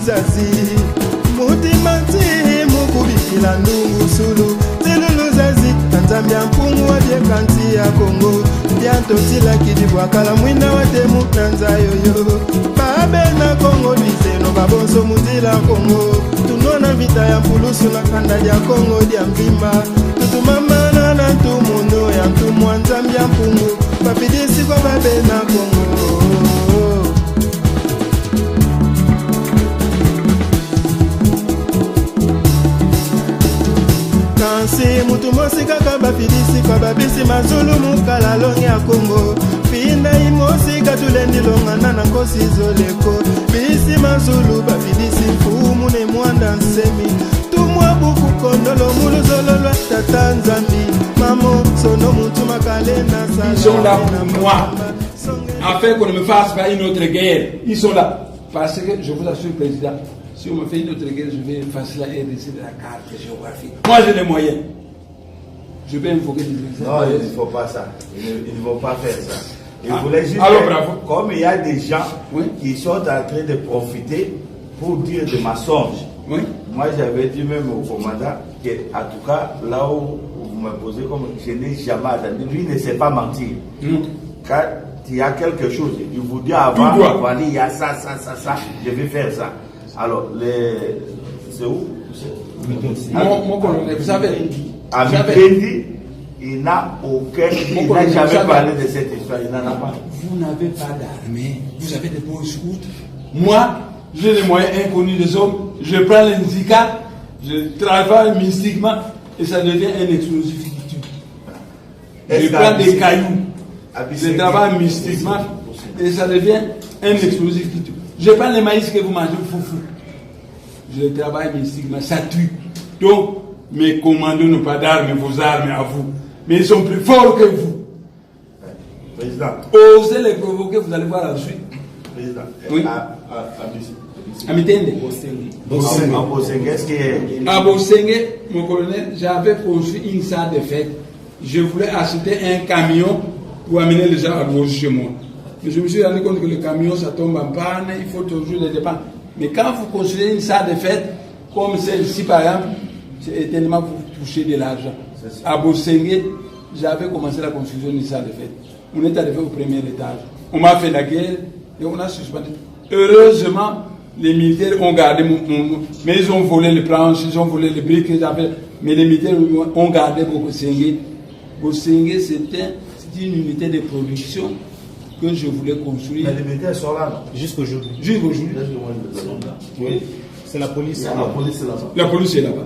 luzazi mutima ti mukubikila ndungu sulu tiluluzazi tanzambia mpungu wa biekanti ya Kongo bianto tila kidibwakala mwina watemu nanzayoyo babe na Kongo biseno babonso mutila Kongo tunona vita ya mpulusu na kanda ya Kongo dia mvimba tutumamana na ntumuno ya ntumu anzambia mpungu babidisi kwa babe na Kongo kansi mutu mosika kabafidisi kwa babisi mazulu mukala longi ya Kongo pinda imosika tulendilongana na nkosi zoleko bisi mazulu bafidisi mfumu ne mwanda nsemi tumwa buku kondolo mulu zololo tata nzambi mamo sono mutu makalena sala. Ils sont là pour moi afin qu'on ne me fasse pas une autre guerre. Ils sont là parce que je vous assure président, si on me fait une autre guerre, je vais effacer la RDC de la carte géographique. Moi j'ai les moyens. Je vais invoquer des exemples. Non, il ne faut pas ça. Ils ne vont pas faire ça. Ils voulaient juste alors, bravo. Comme il y a des gens oui. qui sont en train de profiter pour dire des mensonges. Oui. Moi j'avais dit même au commandant que, en tout cas, là où vous me posez comme je n'ai jamais attendu, lui ne sait pas mentir. Quand il y a quelque chose, il vous dit avant, voilà, il y a ça, je vais faire ça. Alors, c'est où? Mon colonel, vous savez, Amikendi, il n'a jamais parlé de cette histoire, il n'en a pas. Vous n'avez pas d'armée, vous avez des bons scouts. Moi, j'ai les moyens inconnus des hommes, je prends les indicats, je travaille mystiquement et ça devient un explosif qui tue. Je prends des cailloux, je travaille mystiquement et ça devient un explosif qui tue. Je prends les maïs que vous mangez, foufou. Je travaille mystiquement, ça tue. Donc, mes commandos n'ont pas d'armes, vos armes à vous. Mais ils sont plus forts que vous. Président. Osez les provoquer, vous allez voir la suite. Président. Oui. À Mitende. À Bosenge, mon colonel, j'avais construit une salle de fête. Je voulais acheter un camion pour amener les gens à manger chez moi. Mais je me suis rendu compte que le camion, ça tombe en panne, il faut toujours les dépenses. Mais quand vous construisez une salle de fête, comme celle-ci par exemple, c'est tellement vous touchez de l'argent. À Bosenge, j'avais commencé la construction d'une salle de fête. On est arrivé au premier étage. On m'a fait la guerre et on a suspendu. Heureusement, les militaires ont gardé mais ils ont volé les planches, ils ont volé les briques, mais les militaires ont gardé Bosenge. Bosenge, c'était une unité de production que je voulais construire. Mais les militaires sont là, non? Jusqu'aujourd'hui. Jusqu'aujourd'hui. Oui. C'est la police. La police est là-bas. La police est là-bas.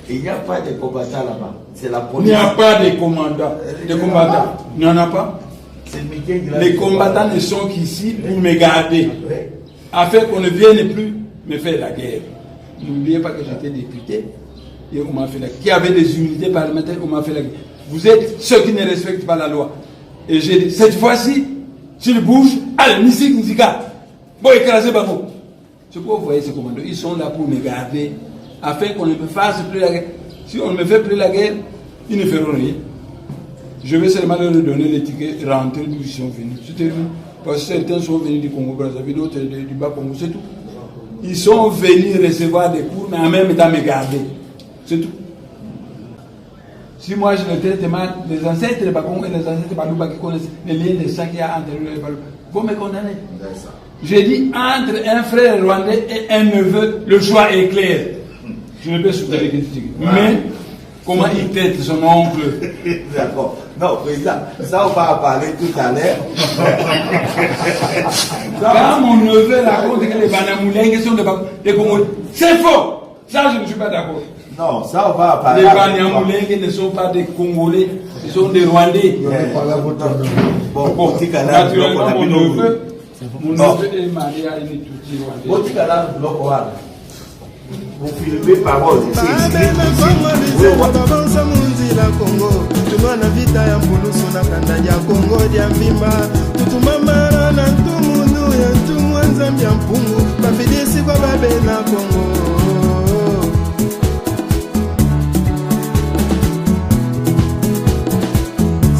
Il n'y a pas de combattants là-bas. C'est la police. Il n'y a pas de commandants. De combattants. Il n'y en a pas. Les combattants ne sont qu'ici pour me garder. Afin qu'on ne vienne plus me faire la guerre. N'oubliez pas que j'étais député. Et on m'a fait la guerre. Qui avait des unités parlementaires, on m'a fait la guerre. Vous êtes ceux qui ne respectent pas la loi. Et j'ai dit, cette fois-ci, s'ils bougent, allez, Nisika. Bon, écrasez Babo. C'est pourquoi vous voyez ces commandos. Ils sont là pour me garder. Afin qu'on ne me fasse plus la guerre. Si on ne me fait plus la guerre, ils ne feront rien. Je vais seulement leur donner les tickets rentrer d'où ils sont venus. C'est terminé. Parce que certains sont venus du Congo-Brazzaville, d'autres du Bas-Congo, c'est tout. Ils sont venus recevoir des cours, mais en même temps me garder. C'est tout. Si moi je le traite mal, les ancêtres de Bakongo et les ancêtres de Balouba qui connaissent les liens de sang qu'il y a entre eux et Balouba, vont me condamner. J'ai dit entre un frère rwandais et un neveu, le choix est clair. Je ne peux soutenir les critiques. Mais comment il traite son oncle? D'accord. Non, président, ça on va en parler tout à l'heure. Quand mon neveu raconte que les Banamoulègues sont des Congolais, c'est faux. Ça, je ne suis pas d'accord. Non, ça on va en parler. Les Banamoulègues ne sont pas des Congolais, ils sont des Rwandais. Bon, naturellement, mon neveu est marié à une Tutsi rwandaise. Vous filmez parole. Tumana vita ya mpulusu na kanda ya Kongo dia mvimba tutumamara na ntumunu ya ntumu nzambi ya mpungu bafidisi kwa babe na Kongo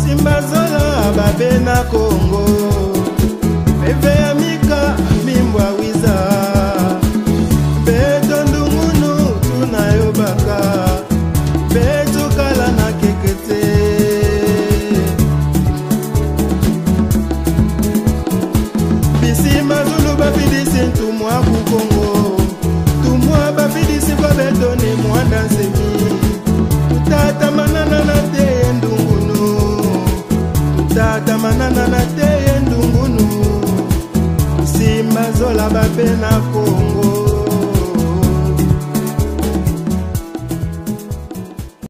Simba zola babe na Kongo Peve ya mika mimbwa wiza tata manana na te ndungunu simba zola bape na Kongo